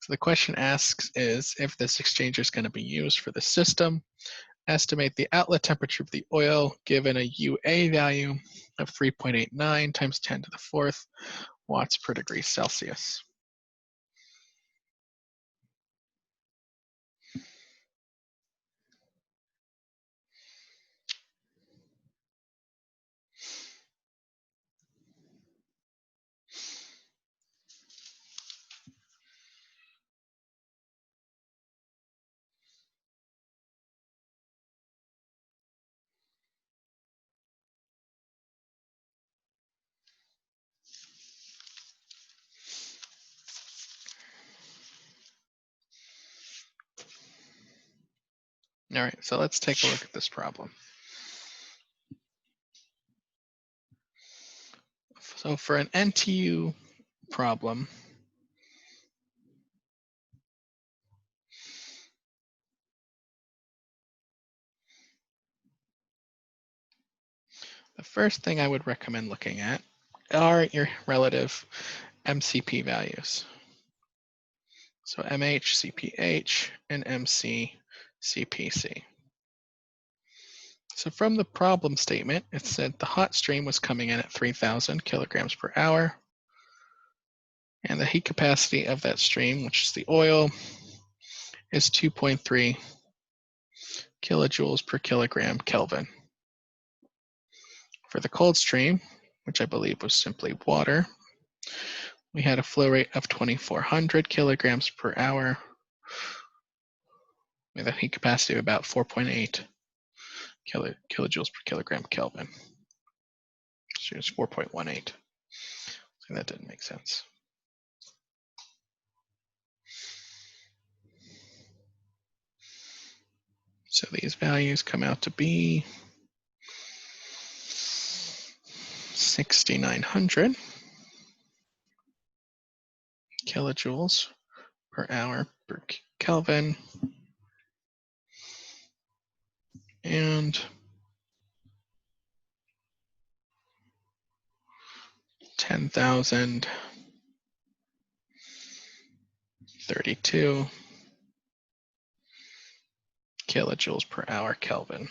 So the question asks is, if this exchanger is going to be used for the system, estimate the outlet temperature of the oil given a UA value of 3.89 times 10 to the 4th watts per degree Celsius. All right, so let's take a look at this problem. So for an NTU problem, the first thing I would recommend looking at are your relative MCP values. So MH, CPH, and MC, CPC. So from the problem statement, it said the hot stream was coming in at 3,000 kilograms per hour. And the heat capacity of that stream, which is the oil, is 2.3 kilojoules per kilogram Kelvin. For the cold stream, which I believe was simply water, we had a flow rate of 2,400 kilograms per hour with a heat capacity of about 4.8 kilojoules per kilogram Kelvin. So it's 4.18. So that didn't make sense. So these values come out to be 6,900 kilojoules per hour per Kelvin and 10,032 kilojoules per hour Kelvin.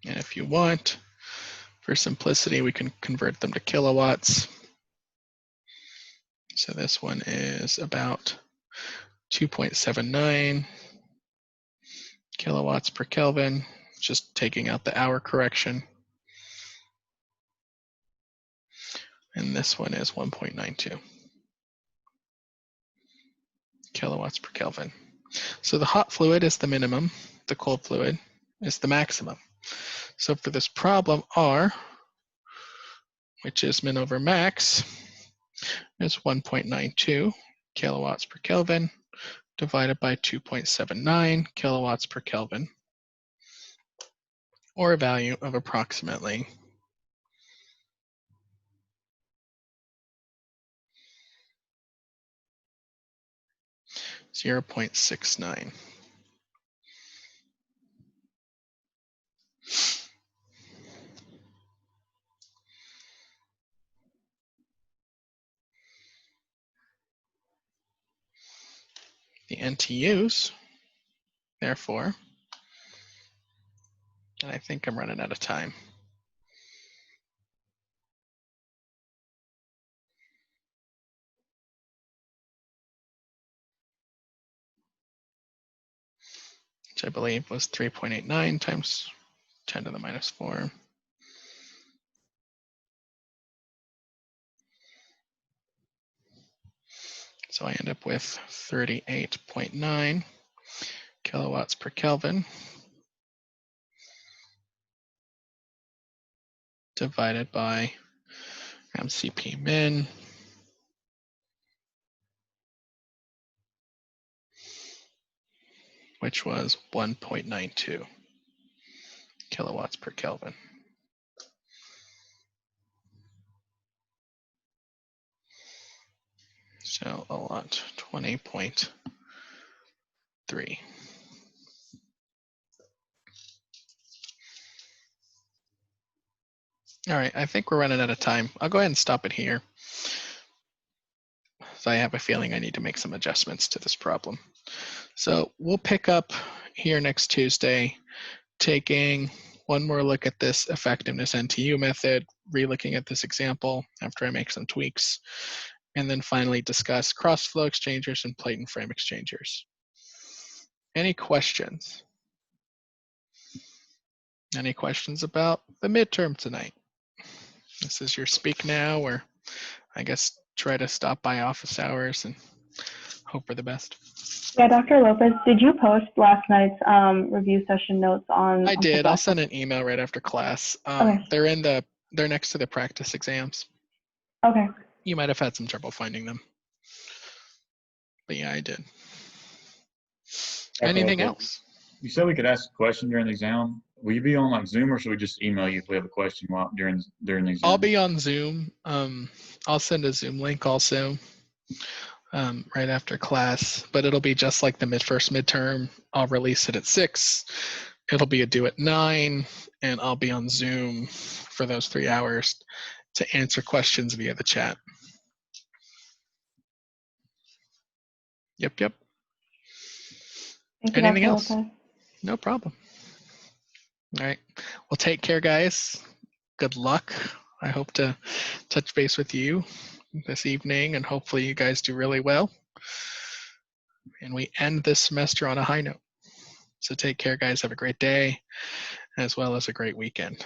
And if you want, for simplicity, we can convert them to kilowatts. So this one is about 2.79 kilowatts per Kelvin, just taking out the hour correction. And this one is 1.92 kilowatts per Kelvin. So the hot fluid is the minimum, the cold fluid is the maximum. So for this problem, R, which is min over max, is 1.92 kilowatts per Kelvin divided by 2.79 kilowatts per Kelvin, or a value of approximately 0.69. The NTUs, therefore, and I think I'm running out of time. Which I believe was 3.89 times 10 to the minus 4. So I end up with 38.9 kilowatts per Kelvin divided by MCP min, which was 1.92 kilowatts per Kelvin. So a lot, 20.3. All right, I think we're running out of time. I'll go ahead and stop it here. So I have a feeling I need to make some adjustments to this problem. So we'll pick up here next Tuesday, taking one more look at this effectiveness NTU method, re-looking at this example after I make some tweaks, and then finally discuss cross-flow exchangers and plate and frame exchangers. Any questions? Any questions about the midterm tonight? This is your speak now, or I guess try to stop by office hours and hope for the best. Yeah, Dr. Lopez, did you post last night's review session notes on? I did. I'll send an email right after class. Okay. They're next to the practice exams. Okay. You might have had some trouble finding them, but yeah, I did. Anything else? You said we could ask a question during the exam. Will you be on like Zoom, or should we just email you if we have a question during the exam? I'll be on Zoom. I'll send a Zoom link also right after class, but it'll be just like the first midterm. I'll release it at 6. It'll be a due at 9, and I'll be on Zoom for those 3 hours to answer questions via the chat. Yep. Thank you, Anything Dr. else? Lopez. No problem. All right. Well, take care, guys. Good luck. I hope to touch base with you this evening, and hopefully you guys do really well. And we end this semester on a high note. So take care, guys. Have a great day, as well as a great weekend.